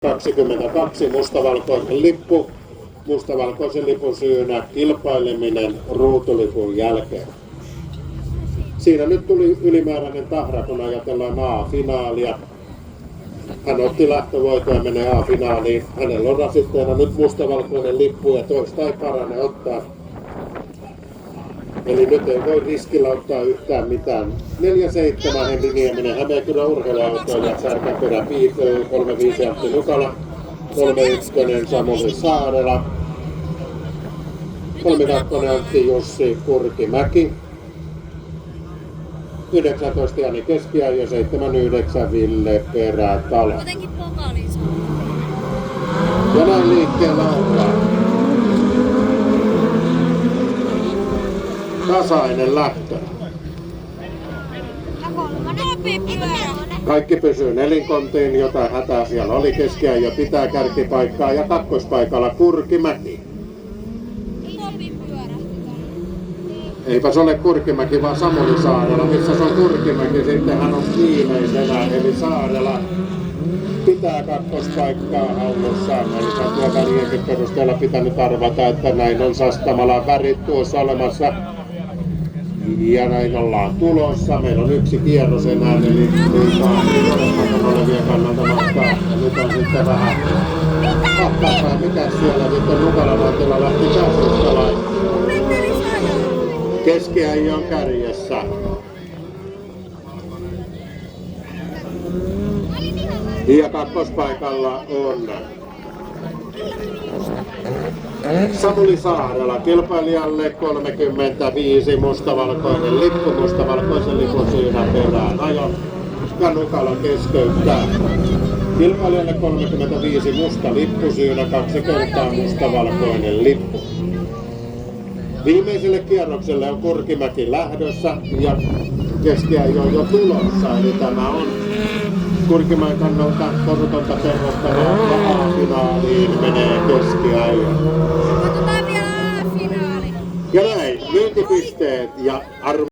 22 mustavalkoinen lippu. Mustavalkoisen lipun syynä kilpaileminen ruutulipun jälkeen. Siinä nyt tuli ylimääräinen tahra, kun ajatellaan A-finaalia. Hän otti lähtövoiton ja menee A-finaaliin. Hänellä on rasitteena nyt mustavalkoinen lippu ja toista ei parane ottaa. Eli nyt ei voi riskillä ottaa yhtään mitään. 4-7 Henri Nieminen, Hämeenkyrön urheiluautoilija, Särkänperä Piipö, 3-5 Antti Nukala, 3-1 Samuli Saarela, 3-2 Antti Jussi Kurkimäki, 19 Jani Keskiajo, 7-9 Ville Perätalo. Ja näin liikkeellä ollaan. Tasainen lähtö. Kaikki pysyy nelinkontiin, jotain hätää siellä oli. Keskiajo pitää kärkipaikkaa ja kakkospaikalla Kurkimäki. Eipäs ole Kurkimäki, vaan Samuli Saarela. Missä se on Kurkimäki? Sitten hän on viimeisenä, eli Saarela pitää kakkospaikkaa hallussaan. Eli se on tuo värienkin perusteella pitänyt arvata, että näin on Sastamalan värit tuossa olemassa. Ja näin ollaan tulossa. Meillä on yksi kierros enää, eli niin olevien kannalta mahtaa. Ja nyt on sitten vähän mahtaa, mikä siellä nyt on Nukalanantila lähti käsistä laittaa. Keskiäijä on kärjessä. Ja kakkospaikalla on Samuli Saarela, kilpailijalle 35 mustavalkoinen lippu, mustavalkoisen lipun siinä perään ajo. Ja Nukala keskeyttää. Kilpailijalle 35 musta lippu, syynä 2 kertaa mustavalkoinen lippu. Viimeiselle kierrokselle on Kurkimäki lähdössä ja Keskiajo on jo tulossa, eli tämä on Kurkimäen kannalta korutonta perustelua ja A-finaaliin menee Keskiajo. Otetaan vielä A-finaali. Ja näin, myyntipisteet ja arvo.